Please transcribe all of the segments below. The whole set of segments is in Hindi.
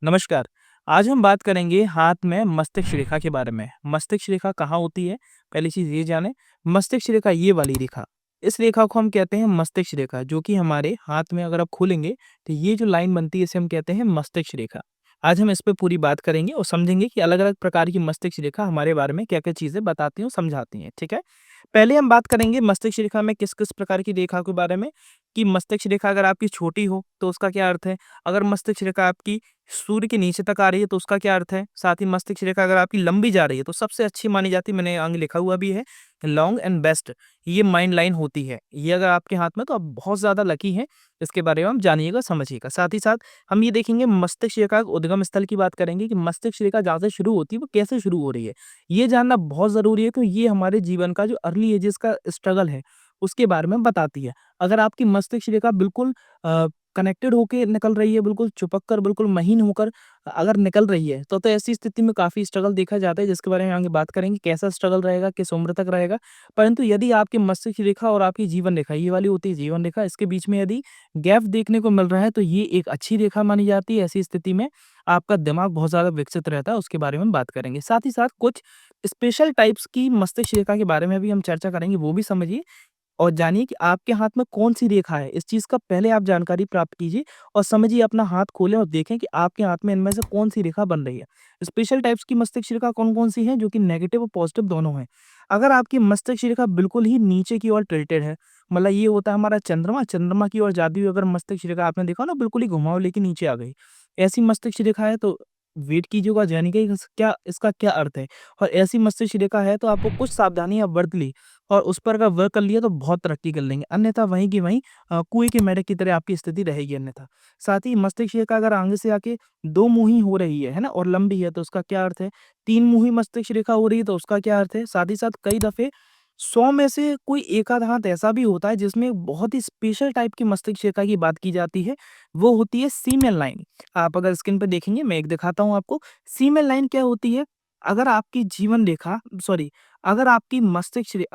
नमस्कार। आज हम बात करेंगे हाथ में मस्तिष्क रेखा के बारे में। मस्तिष्क रेखा कहाँ होती है? पहली चीज़ ये जानें। मस्तिष्क रेखा ये वाली रेखा, इस रेखा को हम कहते हैं मस्तिष्क रेखा, जो कि हमारे हाथ में अगर आप खोलेंगे तो ये जो लाइन बनती है इसे हम कहते हैं मस्तिष्क रेखा। आज हम इस पे पूरी बात करेंगे और समझेंगे कि अलग-अलग प्रकार की मस्तिष्क रेखा हमारे बारे में क्या-क्या चीज़ें बताती हैं और समझाती हैं, ठीक है? पहले हम बात करेंगे मस्तिष्क रेखा में किस-किस प्रकार की रेखा के बारे में, कि मस्तिष्क रेखा अगर आपकी छोटी हो तो उसका क्या अर्थ है? अगर मस्तिष्क रेखा आपकी सूर्य के नीचे तक आ रही है तो उसका क्या अर्थ है? साथ ही मस्तिष्क रेखा अगर आपकी लंबी जा रही है तो सबसे अच्छी मानी जाती है, मैंने आगे लिखा हुआ भी है, लॉन्ग एंड बेस्ट, ये माइंड लाइन होती है। ये अगर आपके हाथ में तो आप बहुत ज़्यादा लकी हैं, इसके बारे में आप जानिएगा, समझिएगा। साथ ही साथ हम ये देखेंगे मस्तिष्क रेखा के उद्गम स्थल की बात करेंगे कि मस्तिष्क रेखा जहाँ से शुरू होती है वो कैसे शुरू हो रही है। ये जानना बहुत ज़रूरी है, तो ये हमारे जीवन का जो अर्ली एजेस का स्ट्रगल है, उसके बारे में बताती है। अगर आपकी मस्तिष्क रेखा बिल्कुल कनेक्टेड होके निकल रही है, बिल्कुल चिपक कर, बिल्कुल महीन होकर अगर निकल रही है, तो ऐसी स्थिति में काफ़ी स्ट्रगल देखा जाता है, जिसके बारे में आगे बात करेंगे, कैसा स्ट्रगल रहेगा, किस उम्र तक रहेगा। परंतु यदि आपकी मस्तिष्क रेखा और आपकी जीवन रेखा, ये वाली होती है जीवन रेखा, इसके बीच में यदि गैप देखने को मिल रहा है, तो ये एक अच्छी रेखा मानी जाती है। ऐसी स्थिति में आपका दिमाग बहुत ज़्यादा विकसित रहता है, उसके बारे में बात करेंगे। साथ ही साथ कुछ स्पेशल टाइप्स की मस्तिष्क रेखा के बारे में भी हम चर्चा करेंगे, वो भी समझिए और जानिए कि आपके हाथ में कौन-सी रेखा है। इस चीज़ का पहले आप जानकारी प्राप्त कीजिए और समझिए, अपना हाथ खोलें और देखें कि आपके हाथ में इनमें से कौन-सी रेखा बन रही है। स्पेशल टाइप्स की मस्तिष्क रेखा कौन-कौन सी हैं, जो कि नेगेटिव और पॉजिटिव दोनों हैं। अगर आपकी मस्तिष्क रेखा बिल्कुल ही नीचे की ओर टिल्टेड है, मतलब ये होता है हमारा चंद्रमा, चंद्रमा की ओर जाती हुई अगर मस्तिष्क रेखा आपने देखा ना, बिल्कुल ही घुमाव लेके नीचे आ गई। ऐसी मस्तिष्क रेखा है तो वेट कीजिएगा, जानिएगा कि इसका क्या अर्थ है। और ऐसी मस्तिष्क रेखा है तो आपको कुछ सावधानियाँ बरत ली और उस पर अगर वर्क कर लिया तो बहुत तरक्की कर लेंगे। अन्यथा वहीं की वहीं कुएँ के मेढक की तरह आपकी स्थिति रहेगी अन्यथा। साथ ही मस्तिष्क रेखा अगर आगे से आके 2 मुही हो रही है ना? और लंबी है तो उसका क्या अर्थ है? 3 मुही मस्तिष्क रेखा हो रही है तो उसका क्या अर्थ है? साथ ही साथ कई दफ़े 100 में से कोई एक आध हाथ ऐसा भी होता है जिसमें बहुत ही स्पेशल टाइप की मस्तिष्क रेखा की बात की जाती है, वो होती है सीमेन लाइन। आप अगर स्क्रीन पे देखेंगे, मैं एक दिखाता हूँ आपको। सीमेन लाइन क्या होती है? अगर आपकी जीवन रेखा सॉरी अगर आपकी मस्तिष्क रे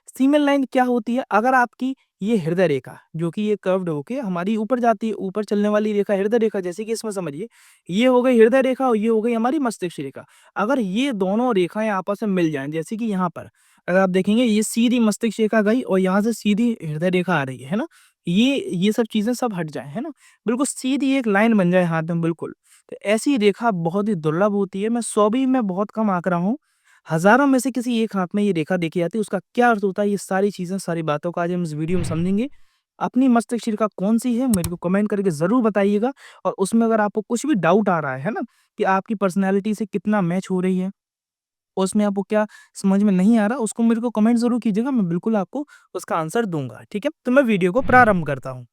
सीमेन लाइन क्या होती है? अगर आपकी ये हृदय रेखा, जो कि ये कर्व्ड होके हमारी ऊपर जाती है, ऊपर चलने वाली रेखा हृदय रेखा, जैसे कि इसमें समझिए, ये हो गई हृदय रेखा और ये हो गई हमारी मस्तिष्क रेखा। अगर ये दोनों रेखाएँ आपस में मिल जाएँ, जैसे कि यहाँ पर अगर आप देखेंगे, ये सीधी मस्तिष्क रेखा गई और यहाँ से सीधी हृदय रेखा आ रही है ना? ये सब चीज़ें सब हट जाएँ, है ना? बिल्कुल सीधी एक लाइन बन जाए हाथ में बिल्कुल। तो ऐसी रेखा बहुत ही दुर्लभ होती है, मैं 100 भी मैं बहुत कम आँक रहा हूँ। हज़ारों में से किसी एक हाथ में ये रेखा देखी जाती है, उसका क्या अर्थ होता है, ये सारी चीज़ें, सारी बातों को आज हम इस वीडियो में समझेंगे। अपनी मस्तिष्क रेखा कौन-सी है, मेरे को कमेंट करके ज़रूर बताइएगा और उसमें अगर आपको कुछ भी डाउट आ रहा है ना, कि आपकी पर्सनैलिटी से कितना मैच हो रही है, उसमें आपको क्या समझ में नहीं आ रहा, उसको मेरे को कमेंट ज़रूर कीजिएगा, मैं बिल्कुल आपको उसका आंसर दूँगा, ठीक है? तो मैं वीडियो को प्रारंभ करता हूँ।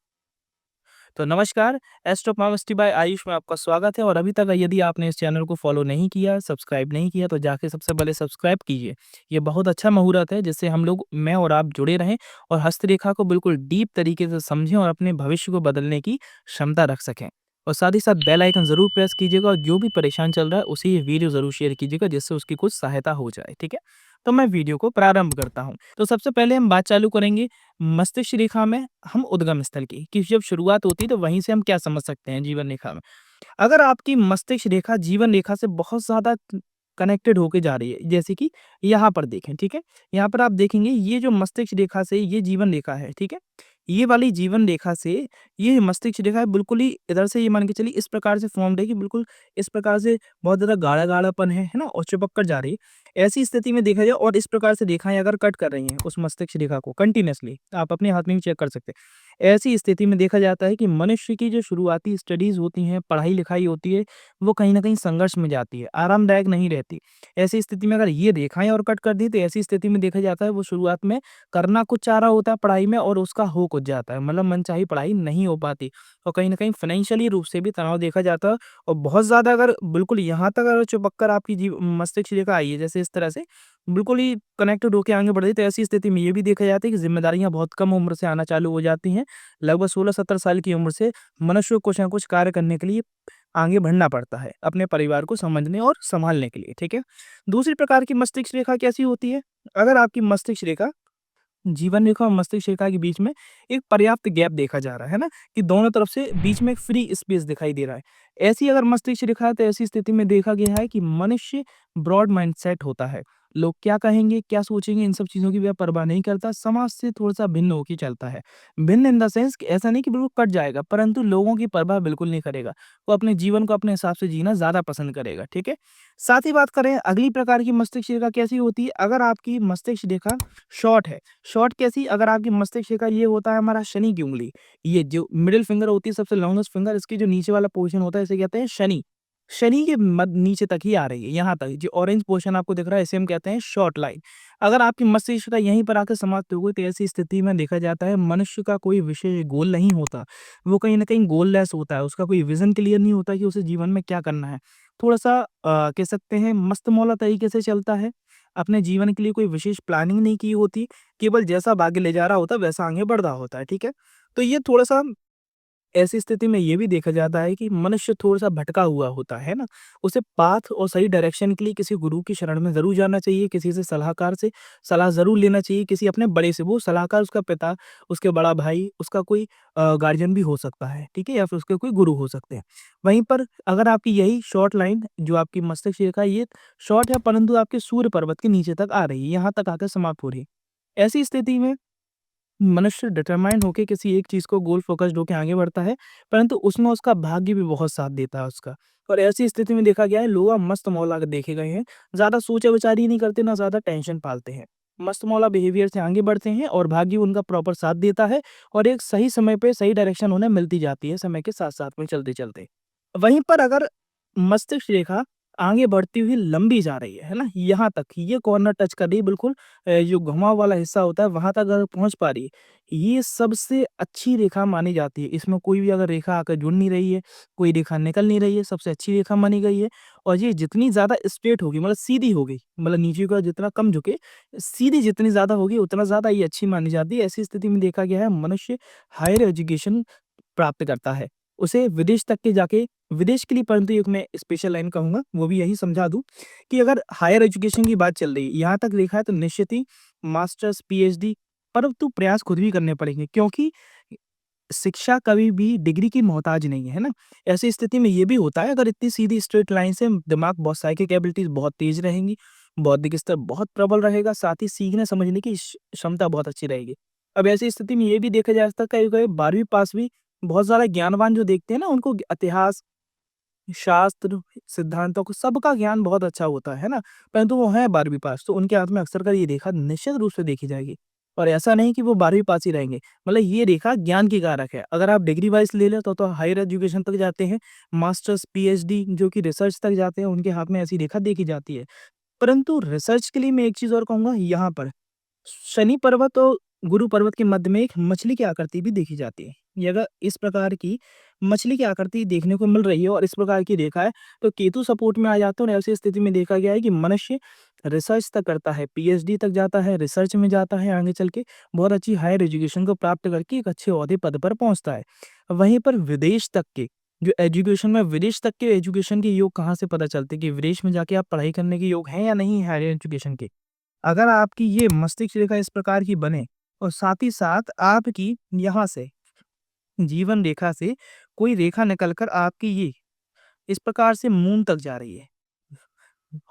तो नमस्कार, एस्ट्रो माइस्ट्री बाय आयुष में आपका स्वागत है और अभी तक यदि आपने इस चैनल को फॉलो नहीं किया, सब्सक्राइब नहीं किया तो जाके सबसे पहले सब्सक्राइब कीजिए। ये बहुत अच्छा मुहूर्त है जिससे हम लोग, मैं और आप जुड़े रहें और हस्तरेखा को बिल्कुल डीप तरीके से समझें और अपने भविष्य को बदलने की क्षमता रख सकें। और साथ ही साथ बेल आइकन ज़रूर प्रेस कीजिएगा और जो भी परेशान चल रहा है उसे ये वीडियो ज़रूर शेयर कीजिएगा, जिससे उसकी कुछ सहायता हो जाए, ठीक है? तो मैं वीडियो को प्रारंभ करता हूँ। तो सबसे पहले हम बात चालू करेंगे मस्तिष्क रेखा में हम उद्गम स्थल की, कि जब शुरुआत होती है तो वहीं से हम क्या समझ सकते हैं जीवन रेखा में। अगर आपकी मस्तिष्क रेखा जीवन रेखा से बहुत ज़्यादा कनेक्टेड होके जा रही है, जैसे कि यहाँ पर देखें, ठीक है? यहाँ पर आप देखेंगे, ये जो मस्तिष्क रेखा से ये जीवन रेखा है, ठीक है? ये वाली जीवन रेखा से ये मस्तिष्क रेखा है, बिल्कुल ही इधर से ये मान के चलिए इस प्रकार से फ़ॉर्म्ड है कि बिल्कुल इस प्रकार से बहुत ज़्यादा गाढ़ा-गाढ़ापन है ना? और चिपक कर जा रही है। ऐसी स्थिति में देखा जाए और इस प्रकार से रेखाएँ अगर कट कर रही हैं उस मस्तिष्क रेखा को कंटीन्यूअसली, आप अपने हाथ में भी चेक कर सकते हैं। ऐसी स्थिति में देखा जाता है कि मनुष्य की जो शुरुआती स्टडीज़ होती हैं, पढ़ाई-लिखाई होती है, वो कहीं न कहीं संघर्ष में जाती है, आरामदायक नहीं रहती। ऐसी स्थिति में अगर ये रेखाएँ और कट कर दी, तो ऐसी स्थिति में देखा जाता है वो शुरुआत में करना कुछ चाह रहा होता है पढ़ाई में और उसका हो कुछ जाता है, मतलब मनचाही पढ़ाई नहीं हो पाती और कहीं न कहीं फ़ाइनेंशियली रूप से भी तनाव देखा जाता है और बहुत ज़्यादा अगर बिल्कुल यहाँ तक अगर चिपक कर आपकी मस्तिष्क रेखा आई है, जैसे इस तरह से बिल्कुल ही कनेक्टेड होके आगे बढ़ रही है, तो ऐसी स्थिति में ये भी देखा जाता है कि ज़िम्मेदारियाँ बहुत कम उम्र से आना चालू हो जाती हैं। लगभग 16-17 साल की उम्र से मनुष्य को कुछ न कुछ कार्य करने के लिए आगे बढ़ना पड़ता है, अपने परिवार को समझने और सँभालने के लिए, ठीक है? दूसरी प्रकार की मस्तिष्क रेखा कैसी होती है? अगर आपकी मस्तिष्क रेखा जीवन रेखा और मस्तिष्क रेखा के बीच में एक पर्याप्त गैप देखा जा रहा है ना, कि दोनों तरफ से बीच में एक फ्री स्पेस दिखाई दे रहा है। ऐसी अगर मस्तिष्क रेखा है तो ऐसी स्थिति में देखा गया है कि मनुष्य ब्रॉड माइंडसेट होता है। लोग क्या कहेंगे, क्या सोचेंगे, इन सब चीज़ों की वह परवाह नहीं करता, समाज से थोड़ा-सा भिन्न होके चलता है। भिन्न इन द सेंस कि ऐसा नहीं कि बिल्कुल कट जाएगा, परंतु लोगों की परवाह बिल्कुल नहीं करेगा। वो अपने जीवन को अपने हिसाब से जीना ज़्यादा पसंद करेगा, ठीक है? साथ ही बात करें अगली प्रकार की मस्तिष्क रेखा कैसी होती है, अगर आपकी मस्तिष्क रेखा शॉर्ट है। शॉर्ट कैसी? अगर आपकी मस्तिष्क रेखा ये होता है हमारा शनि की उँगली, ये जो मिडल फिंगर होती है सबसे लॉन्गेस्ट फिंगर, इसकी जो नीचे वाला पोर्शन होता है इसे कहते हैं शनि। शनि के मध नीचे तक ही आ रही है, यहाँ तक जो ऑरेंज पोर्शन आपको दिख रहा है इसे हम कहते हैं शॉर्ट लाइन। अगर आपकी मस्तिष्क रेखा यहीं पर आकर समाप्त हो गई तो ऐसी स्थिति में देखा जाता है मनुष्य का कोई विशेष गोल नहीं होता। वो कहीं न कहीं गोललेस होता है, उसका कोई विज़न क्लियर नहीं होता कि उसे जीवन में क्या करना है। थोड़ा-सा कह सकते हैं मस्त-मौला तरीके से चलता है। अपने जीवन के लिए कोई विशेष प्लानिंग नहीं की होती, केवल जैसा भाग्य ले जा रहा होता है वैसा आगे बढ़ रहा होता है, ठीक है? तो ये थोड़ा-सा ऐसी स्थिति में ये भी देखा जाता है कि मनुष्य थोड़ा-सा भटका हुआ होता है ना? उसे पाथ और सही डायरेक्शन के लिए किसी गुरु की शरण में ज़रूर जाना चाहिए, किसी से सलाहकार से सलाह ज़रूर लेना चाहिए, किसी अपने बड़े से। वो सलाहकार उसका पिता, उसके बड़ा भाई, उसका कोई गार्डियन भी हो सकता है, ठीक है? या फिर उसके कोई गुरु हो सकते हैं। वहीं पर अगर आपकी यही शॉर्ट लाइन जो आपकी मस्तिष्क रेखा है ये शॉर्ट है परंतु आपके सूर्य पर्वत के नीचे तक आ रही है, यहाँ तक आकर समाप्त हो रही है। ऐसी स्थिति में मनुष्य डिटरमाइंड होके किसी एक चीज़ को गोल फ़ोकस्ड होके आगे बढ़ता है, परंतु उसमें उसका भाग्य भी बहुत साथ देता है उसका। और ऐसी स्थिति में देखा गया है लोग मस्त मौला देखे गए हैं, ज़्यादा सोचा-विचार ही नहीं करते, ना ज़्यादा टेंशन पालते हैं। मस्त मौला बिहेवियर से आगे बढ़ते हैं और भाग्य उनका प्रॉपर साथ देता है और एक सही समय पे सही डायरेक्शन उन्हें मिलती जाती है समय के साथ-साथ में चलते-चलते। वहीं पर अगर मस्तिष्क रेखा आगे बढ़ती हुई लंबी जा रही है ना? यहाँ तक ये कॉर्नर टच कर रही है बिल्कुल जो घुमाव वाला हिस्सा होता है वहाँ तक अगर पहुँच पा रही है, ये सबसे अच्छी रेखा मानी जाती है। इसमें कोई भी अगर रेखा आकर जुड़ नहीं रही है, कोई रेखा निकल नहीं रही है, सबसे अच्छी रेखा मानी गई है और ये जितनी ज़्यादा स्ट्रेट होगी मतलब सीधी होगी, मतलब नीचे का जितना कम झुके, सीधी जितनी ज़्यादा होगी उतना ज़्यादा ये अच्छी मानी जाती है। ऐसी स्थिति में देखा गया है मनुष्य हायर एजुकेशन प्राप्त करता है। उसे विदेश तक के जाके विदेश के लिए परंतु एक मैं स्पेशल लाइन कहूँगा, वो भी यही समझा दूँ कि अगर हायर एजुकेशन की बात चल रही है, यहाँ तक देखा है तो निश्चित ही मास्टर्स, पीएचडी परंतु प्रयास खुद भी करने पड़ेंगे क्योंकि शिक्षा कभी भी डिग्री की मोहताज नहीं है ना? ऐसी स्थिति में ये भी होता है अगर इतनी सीधी स्ट्रेट लाइन से दिमाग बहुत साइकिक एबिलिटीज़ बहुत तेज़ रहेंगी, बौद्धिक स्तर बहुत प्रबल रहेगा, साथ ही सीखने समझने की क्षमता बहुत अच्छी रहेगी। अब ऐसी स्थिति में ये भी देखा जा सकता है कहीं-कहीं 12वीं पास भी बहुत ज़्यादा ज्ञानवान जो देखते हैं ना उनको इतिहास, शास्त्र, सिद्धांतों को सबका ज्ञान बहुत अच्छा होता है ना? परंतु वो हैं 12वीं पास तो उनके हाथ में अक्सर कर ये रेखा निश्चित रूप से देखी जाएगी। और ऐसा नहीं कि वो 12वीं पास ही रहेंगे, मतलब ये रेखा ज्ञान की कारक है। अगर आप डिग्री वाइज़ ले लें तो हायर एजुकेशन तक जाते हैं, मास्टर्स, पीएचडी जो कि रिसर्च तक जाते हैं, उनके हाथ में ऐसी रेखा देखी जाती है। परंतु रिसर्च के लिए मैं एक चीज़ और कहूँगा यहाँ पर शनि पर्वत और गुरु पर्वत के मध्य में एक मछली की आकृति भी देखी जाती है। ये अगर इस प्रकार की मछली की आकृति देखने को मिल रही है और इस प्रकार की रेखा है, तो केतु सपोर्ट में आ जाते हैं और ऐसी स्थिति में देखा गया है कि मनुष्य रिसर्च तक करता है, पीएचडी तक जाता है, रिसर्च में जाता है, आगे चल के बहुत अच्छी हायर एजुकेशन को प्राप्त करके एक अच्छे ओहदे पद पर पहुँचता है। वहीं पर विदेश तक के जो एजुकेशन में विदेश तक के एजुकेशन के योग कहाँ से पता चलते हैं कि विदेश में जाके आप पढ़ाई करने के योग हैं या नहीं है हायर एजुकेशन के? अगर आपकी ये मस्तिष्क रेखा इस प्रकार की बने और साथ ही साथ आपकी यहाँ से जीवन रेखा से कोई रेखा निकल कर आपकी ये इस प्रकार से मून तक जा रही है,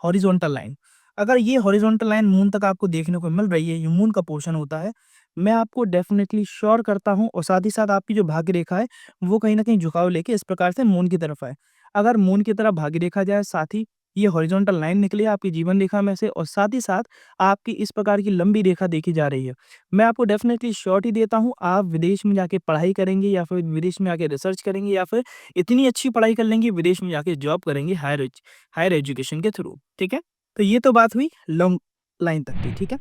हॉरिजॉन्टल लाइन। अगर ये हॉरिजॉन्टल लाइन मून तक आपको देखने को मिल रही है, ये मून का पोर्शन होता है, मैं आपको डेफ़िनेटली श्योर करता हूँ और साथ ही साथ आपकी जो भाग्य रेखा है, वो कहीं न कहीं झुकाव लेके इस प्रकार से मून की तरफ है। अगर मून की तरफ भाग्य रेखा जाए, साथ ही ये हॉरिजॉन्टल लाइन निकले आपकी जीवन रेखा में से और साथ ही साथ आपकी इस प्रकार की लंबी रेखा देखी जा रही है। मैं आपको डेफ़िनेटली श्योरिटी देता हूँ, आप विदेश में जाके पढ़ाई करेंगे या फिर विदेश में आके रिसर्च करेंगे या फिर इतनी अच्छी पढ़ाई कर लेंगे, विदेश में जाके जॉब करेंगे हायर एजुकेशन के थ्रू, ठीक है? तो ये तो बात हुई लॉन्ग लाइन तक की, ठीक है?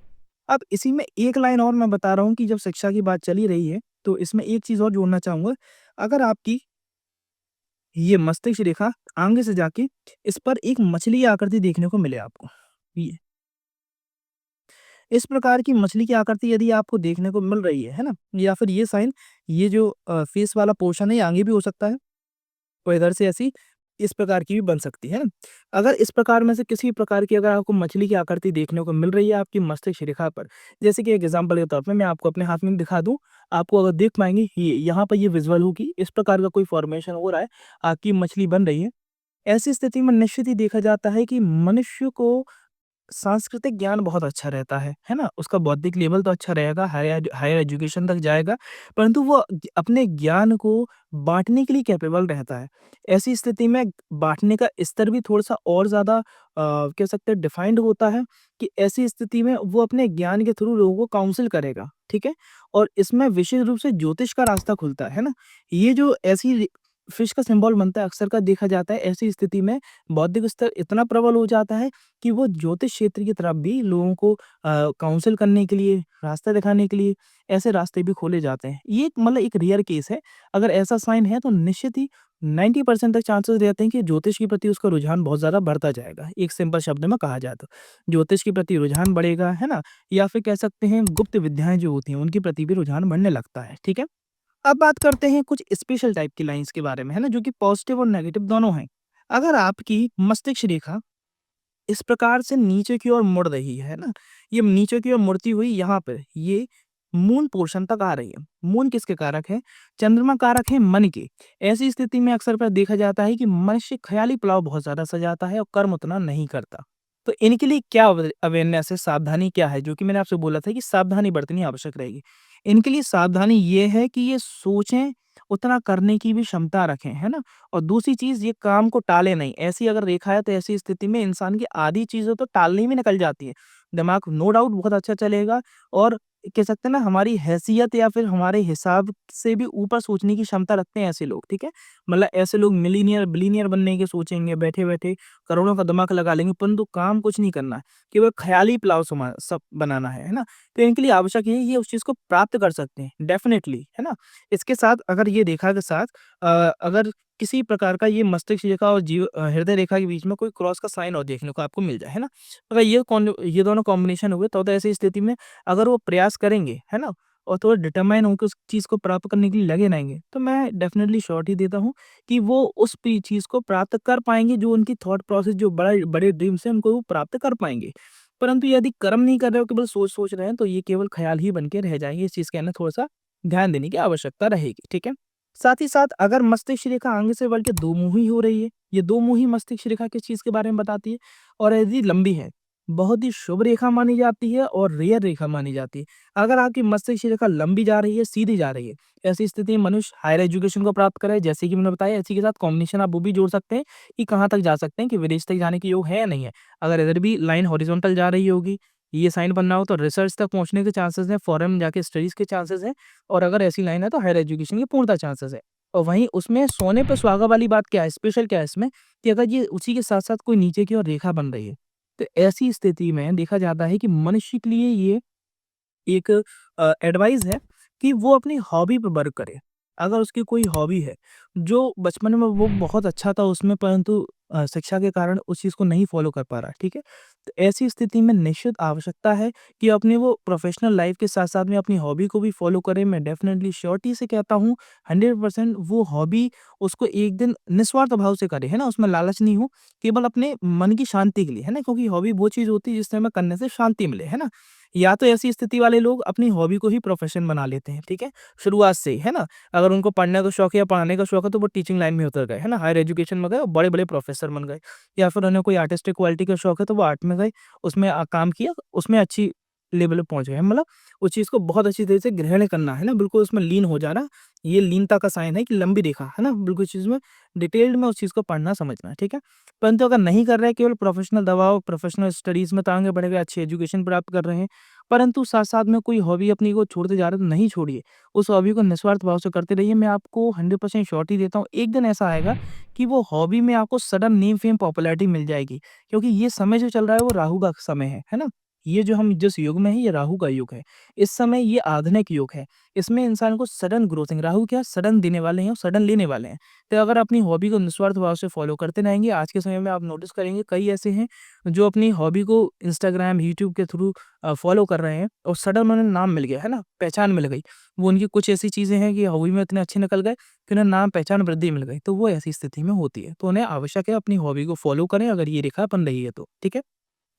अब इसी में एक लाइन और मैं बता रहा हूँ कि जब शिक्षा की बात चल ही रही है, तो इसमें एक चीज़ और जोड़ना चाहूँगा। अगर आपकी ये मस्तिष्क रेखा आगे से जाके इस पर एक मछली की आकृति देखने को मिले आपको, ये इस प्रकार की मछली की आकृति यदि आपको देखने को मिल रही है ना? या फिर ये साइन ये जो फेस वाला पोर्शन है, ये आगे भी हो सकता है, और इधर से ऐसी इस प्रकार की भी बन सकती है ना। अगर इस प्रकार में से किसी प्रकार की अगर आपको मछली की आकृति देखने को मिल रही है आपकी मस्तिष्क रेखा पर, जैसे कि एक एग्जांपल के तौर पे मैं आपको अपने हाथ में दिखा दूँ, आपको अगर देख पाएँगे ये यहाँ पर ये विज़ुअल होगी, इस प्रकार का कोई फ़ॉर्मेशन हो रहा है, आपकी मछली बन रही है। ऐसी स्थिति में निश्चित ही देखा जाता है कि मनुष्य को सांस्कृतिक ज्ञान बहुत अच्छा रहता है ना? उसका बौद्धिक लेवल तो अच्छा रहेगा, हायर एजुकेशन तक जाएगा, परंतु वो अपने ज्ञान को बाँटने के लिए कैपेबल रहता है। ऐसी स्थिति में बाँटने का स्तर भी थोड़ा-सा और ज़्यादा कह सकते हैं डिफाइंड होता है कि ऐसी स्थिति में वो अपने ज्ञान के थ्रू लोगों को काउंसल करेगा, ठीक है? और इसमें विशेष रूप से ज्योतिष का रास्ता खुलता है ना? ये जो ऐसी फिश का सिंबल बनता है, अक्सर का देखा जाता है, ऐसी स्थिति में बौद्धिक स्तर इतना प्रबल हो जाता है कि वो ज्योतिष क्षेत्र की तरफ भी लोगों को काउंसल करने के लिए, रास्ता दिखाने के लिए ऐसे रास्ते भी खोले जाते हैं। ये मतलब एक रेयर केस है। अगर ऐसा साइन है तो निश्चित ही 90% तक चांसेस रहते हैं कि ज्योतिष के प्रति उसका रुझान बहुत ज़्यादा बढ़ता जाएगा। एक सिंपल शब्द में कहा जाए तो। ज्योतिष के प्रति रुझान बढ़ेगा, है ना? या फिर कह सकते हैं गुप्त विद्याएँ जो होती हैं उनके प्रति भी रुझान बढ़ने लगता है, ठीक है? अब बात करते हैं कुछ स्पेशल टाइप की लाइन्स के बारे में, है ना? जो कि पॉजिटिव और नेगेटिव दोनों हैं। अगर आपकी मस्तिष्क रेखा इस प्रकार से नीचे की ओर मुड़ रही है ना? ये नीचे की ओर मुड़ती हुई यहाँ पे ये मून पोर्शन तक आ रही है। मून किसके कारक है? चंद्रमा कारक है मन के। ऐसी स्थिति में अक्सर पर देखा जाता है कि मनुष्य ख़याली पुलाव बहुत ज़्यादा सजाता है और कर्म उतना नहीं करता। तो इनके लिए क्या अवेयरनेस है, सावधानी क्या है? जो कि मैंने आपसे बोला था कि सावधानी बरतनी आवश्यक रहेगी। इनके लिए सावधानी ये है कि ये सोचें, उतना करने की भी क्षमता रखें, है ना? और दूसरी चीज़ ये काम को टाले नहीं। ऐसी अगर रेखा है तो ऐसी स्थिति में इंसान की आधी चीज़ें तो टालने में निकल जाती है। दिमाग नो डाउट बहुत अच्छा चलेगा और कह सकते हैं ना हमारी हैसियत या फिर हमारे हिसाब से भी ऊपर सोचने की क्षमता रखते हैं ऐसे लोग, ठीक है? मतलब ऐसे लोग मिलियनियर, बिलियनियर बनने के सोचेंगे, बैठे-बैठे करोड़ों का दिमाग लगा लेंगे परंतु काम कुछ नहीं करना है। केवल ख़याली पुलाव सब बनाना है ना? तो इनके लिए आवश्यक है ये उस चीज़ को प्राप्त कर सकते हैं, डेफ़िनेटली, है ना? इसके साथ अगर ये देखा के साथ अगर किसी प्रकार का ये मस्तिष्क रेखा और हृदय रेखा के बीच में कोई क्रॉस का साइन और देखने को आपको मिल जाए, है ना? अगर ये दोनों कॉम्बिनेशन हुए तो ऐसी स्थिति में अगर वो प्रयास करेंगे, है ना? और थोड़ा डिटरमाइन होके उस चीज़ को प्राप्त करने के लिए लगे रहेंगे, तो मैं डेफ़िनेटली श्योरिटी देता हूँ कि वो उस पी चीज़ को प्राप्त कर पाएँगे, जो उनकी थॉट प्रोसेस जो बड़ा बड़े ड्रीम्स हैं, उनको वो प्राप्त कर पाएँगे। परंतु यदि कर्म नहीं कर रहे हो, केवल सोच-सोच रहे हैं, तो ये केवल ख़्याल ही बन के रह जाएँगे। इस चीज़ का है ना थोड़ा-सा ध्यान देने की आवश्यकता रहेगी, ठीक है? साथ ही साथ अगर मस्तिष्क रेखा आगे से बढ़ के दोमुही हो रही है, ये दोमुही मस्तिष्क रेखा किस चीज़ के बारे में बताती है? और यदि लंबी है, बहुत ही शुभ रेखा मानी जाती है और रेयर रेखा मानी जाती है। अगर आपकी मस्तिष्क रेखा लंबी जा रही है, सीधी जा रही है, ऐसी स्थिति में मनुष्य हायर एजुकेशन को प्राप्त करे, जैसे कि मैंने बताया, इसी के साथ कॉम्बिनेशन आप वो भी जोड़ सकते हैं कि कहाँ तक जा सकते हैं, कि विदेश तक जाने के योग है या नहीं है। अगर इधर भी लाइन हॉरिज़ॉन्टल जा रही होगी, ये साइन बनना हो तो रिसर्च तक पहुँचने के चांसेस हैं, फॉरेन में जाके स्टडीज़ के चांसेस हैं और अगर ऐसी लाइन है तो हायर एजुकेशन के पूर्णतः चांसेस है। और वहीं उसमें सोने पे सुहागा वाली बात क्या है, स्पेशल क्या है इसमें कि अगर ये उसी के साथ-साथ कोई नीचे की ओर रेखा बन रही है, तो ऐसी स्थिति में देखा जाता है कि मनुष्य के लिए ये एक एडवाइस है कि वो अपनी हॉबी पे वर्क करे। अगर उसकी कोई हॉबी है, जो बचपन में वो बहुत अच्छा था उसमें परंतु शिक्षा के कारण उस चीज़ को नहीं फ़ॉलो कर पा रहा है, ठीक है? तो ऐसी स्थिति में निश्चित आवश्यकता है कि अपनी वो प्रोफ़ेशनल लाइफ़ के साथ-साथ में अपनी हॉबी को भी फ़ॉलो करे। मैं डेफ़िनेटली श्योरिटी से कहता हूँ 100% वो हॉबी उसको एक दिन निस्वार्थ भाव से करे, है ना? उसमें लालच नहीं हो, केवल अपने मन की शांति के लिए, है ना? क्योंकि हॉबी वो चीज़ होती है जिससे हमें करने से शांति मिले, है ना? या तो ऐसी स्थिति वाले लोग अपनी हॉबी को ही प्रोफ़ेशन बना लेते हैं, ठीक है? शुरुआत से ही, है ना? अगर उनको पढ़ने का शौक है या पढ़ाने का शौक है तो वो टीचिंग लाइन में उतर गए, है ना? हायर एजुकेशन में गए और बड़े-बड़े प्रोफ़ेसर बन गए। या फिर उन्हें कोई आर्टिस्टिक क्वालिटी का शौक है तो वो आर्ट में गए, उसमें काम किया, उसमें अच्छी लेवल पे पहुँच गए। मतलब उस चीज़ को बहुत अच्छी तरह से ग्रहण करना, है ना? बिल्कुल उसमें लीन हो जाना, ये लीनता का साइन है कि लंबी रेखा, है ना? बिल्कुल चीज़ में डिटेल्ड में उस चीज़ को पढ़ना समझना, ठीक है? परंतु अगर नहीं कर रहे हैं, केवल प्रोफ़ेशनल दबाव, प्रोफ़ेशनल स्टडीज़ में तो आगे बढ़ गए, अच्छी एजुकेशन प्राप्त कर रहे हैं, परंतु साथ-साथ में कोई हॉबी अपनी को छोड़ते जा रहे हैं तो नहीं छोड़िए। उस हॉबी को निस्वार्थ भाव से करते रहिए। मैं आपको 100% श्योरिटी देता हूँ, एक दिन ऐसा आएगा कि वो हॉबी में आपको सडन नेम, फेम, पॉपुलैरिटी मिल जाएगी। क्योंकि ये समय जो चल रहा है वो राहु का समय है ना? ये जो हम जिस युग में है ये राहु का युग है। इस समय ये आधुनिक युग है। इसमें इंसान को सडन ग्रोथिंग राहु क्या सडन देने वाले हैं और सडन लेने वाले हैं। तो अगर अपनी हॉबी को निस्वार्थ भाव से फॉलो करते रहेंगे, आज के समय में आप नोटिस करेंगे कई ऐसे हैं जो अपनी हॉबी को इंस्टाग्राम, यूट्यूब के थ्रू फॉलो कर रहे हैं और सडन उन्हें नाम मिल गया, है ना? पहचान मिल गई। वो उनकी कुछ ऐसी चीज़ें हैं कि हॉबी में इतने अच्छे निकल गए कि उन्हें नाम, पहचान, वृद्धि मिल गई। तो वो ऐसी स्थिति में होती है। तो उन्हें आवश्यक है अपनी हॉबी को फॉलो करें अगर ये रेखा बन रही है तो, ठीक है?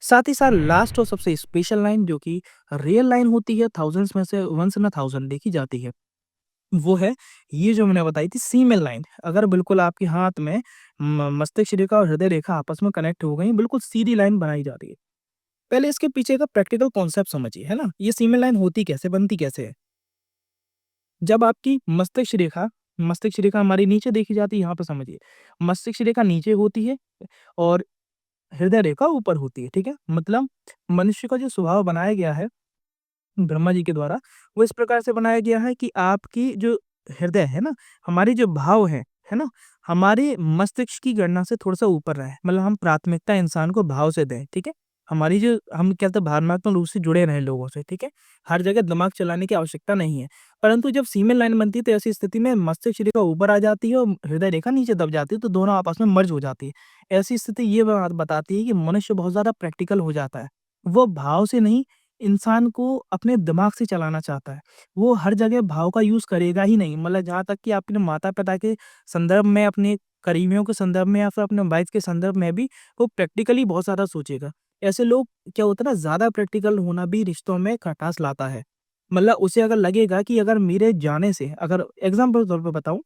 साथ ही साथ लास्ट और सबसे स्पेशल लाइन जो कि रियल लाइन होती है, थाउज़ेंड्स में से वन्स इन अ थाउज़ेंड देखी जाती है, वो है ये जो मैंने बताई थी सीमेल लाइन। अगर बिल्कुल आपके हाथ में मस्तिष्क रेखा और हृदय रेखा आपस में कनेक्ट हो गई, बिल्कुल सीधी लाइन बनाई जा रही है। पहले इसके पीछे का प्रैक्टिकल कॉन्सेप्ट समझिए, है ना? ये सीमेल लाइन होती कैसे, बनती कैसे है? जब आपकी मस्तिष्क रेखा हमारी नीचे देखी जाती है, यहाँ पे समझिए। मस्तिष्क रेखा नीचे होती है और हृदय रेखा ऊपर होती है, ठीक है? मतलब मनुष्य का जो स्वभाव बनाया गया है ब्रह्मा जी के द्वारा, वो इस प्रकार से बनाया गया है कि आपकी जो हृदय है ना, हमारे जो भाव हैं, है ना? हमारे मस्तिष्क की गणना से थोड़ा-सा ऊपर रहे। मतलब हम प्राथमिकता इंसान को भाव से दें, ठीक है? हमारी जो हम क्या कहते हैं भावनात्मक रूप से जुड़े रहें लोगों से, ठीक है? हर जगह दिमाग चलाने की आवश्यकता नहीं है। परंतु जब सीमेन लाइन बनती है तो ऐसी स्थिति में मस्तिष्क रेखा ऊपर आ जाती है और हृदय रेखा नीचे दब जाती है, तो दोनों आपस में मर्ज हो जाती है। ऐसी स्थिति ये बात बताती है कि मनुष्य बहुत ज़्यादा प्रैक्टिकल हो जाता है। वो भाव से नहीं, इंसान को अपने दिमाग से चलाना चाहता है। वो हर जगह भाव का यूज़ करेगा ही नहीं। मतलब जहाँ तक कि अपने माता-पिता के संदर्भ में, अपने करीबियों के संदर्भ में या फिर अपने वाइफ के संदर्भ में भी वो प्रैक्टिकली बहुत ज़्यादा सोचेगा। ऐसे लोग क्या होता है ना, ज़्यादा प्रैक्टिकल होना भी रिश्तों में खटास लाता है। मतलब उसे अगर लगेगा कि अगर मेरे जाने से, अगर एग्ज़ाम्पल के तौर पे बताऊँ,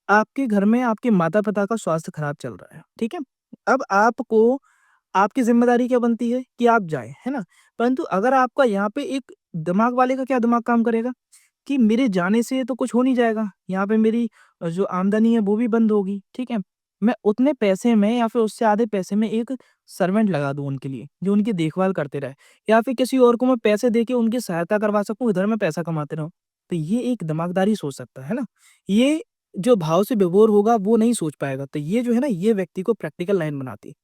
आपके घर में आपके माता-पिता का स्वास्थ्य खराब चल रहा है, ठीक है? अब आपको आपकी ज़िम्मेदारी क्या बनती है कि आप जाएँ, है ना? परंतु अगर आपका यहाँ पे एक दिमाग वाले का क्या दिमाग काम करेगा कि मेरे जाने से तो कुछ हो नहीं जाएगा, यहाँ पे मेरी जो आमदनी है वो भी बंद होगी, ठीक है? मैं उतने पैसे में या फिर उससे आधे पैसे में एक सर्वेंट लगा दूँ उनके लिए, जो उनकी देखभाल करते रहे या फिर किसी और को मैं पैसे देके उनकी सहायता करवा सकूँ, इधर मैं पैसा कमाते रहूँ। तो ये एक दिमागदारी सोच सकता है ना? ये जो भाव से विभोर होगा वो नहीं सोच पाएगा। तो ये जो है ना, ये व्यक्ति को प्रैक्टिकल लाइन बनाती है।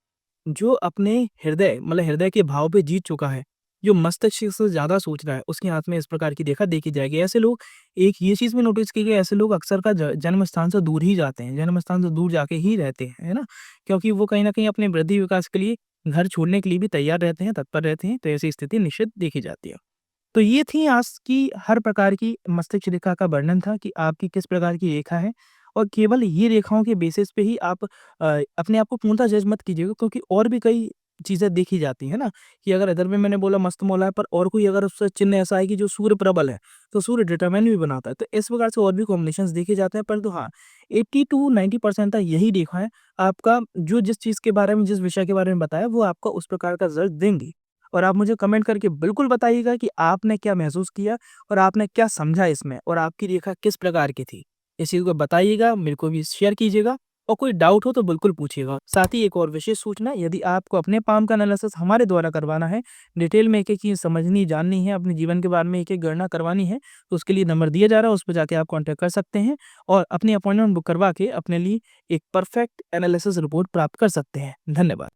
जो अपने हृदय मतलब हृदय के भाव पे जीत चुका है, जो मस्तिष्क से ज़्यादा सोच रहा है, उसके हाथ में इस प्रकार की रेखा देखी जाएगी। ऐसे लोग, एक ये चीज़ भी नोटिस की गई, ऐसे लोग अक्सर का ज जन्म स्थान से दूर ही जाते हैं, जन्म स्थान से दूर जाके ही रहते हैं, है ना? क्योंकि वो कहीं न कहीं अपने वृद्धि विकास के लिए घर छोड़ने के लिए भी तैयार रहते हैं, तत्पर रहते हैं, तो ऐसी स्थिति निश्चित देखी जाती है। तो ये थी आज की हर प्रकार की मस्तिष्क रेखा का वर्णन था कि आपकी किस प्रकार की रेखा है और केवल ये रेखाओं के बेसिस पे ही आप अपने आप को पूर्णतः जज मत कीजिएगा, क्योंकि और भी कई चीज़ें देखी जाती है ना, कि अगर इधर में मैंने बोला मस्तमौला है, पर और कोई अगर उससे चिन्ह ऐसा है कि जो सूर्य प्रबल है, तो सूर्य डिटरमाइन भी बनाता है। तो इस प्रकार से और भी कॉम्बिनेशंस देखे जाते हैं, परंतु हाँ, 80 टू 90% तक यही रेखा है आपका, जो जिस चीज़ के बारे में, जिस विषय के बारे में बताया, वो आपका उस प्रकार का रिज़ल्ट देंगी। और आप मुझे कमेंट करके बिल्कुल बताइएगा कि आपने क्या महसूस किया और आपने क्या समझा इसमें और आपकी रेखा किस प्रकार की थी। इस चीज़ को बताइएगा, मेरे को भी शेयर कीजिएगा और कोई डाउट हो तो बिल्कुल पूछिएगा। साथ ही एक और विशेष सूचना, यदि आपको अपने पाम का एनालिसिस हमारे द्वारा करवाना है, डिटेल में एक-एक चीज़ समझनी, जाननी है, अपने जीवन के बारे में एक-एक गणना करवानी है, तो उसके लिए नंबर दिया जा रहा है, उस पे जाके आप कॉन्टैक्ट कर सकते हैं और अपनी अपॉइंटमेंट बुक करवा के अपने लिए एक परफेक्ट एनालिसिस रिपोर्ट प्राप्त कर सकते हैं। धन्यवाद।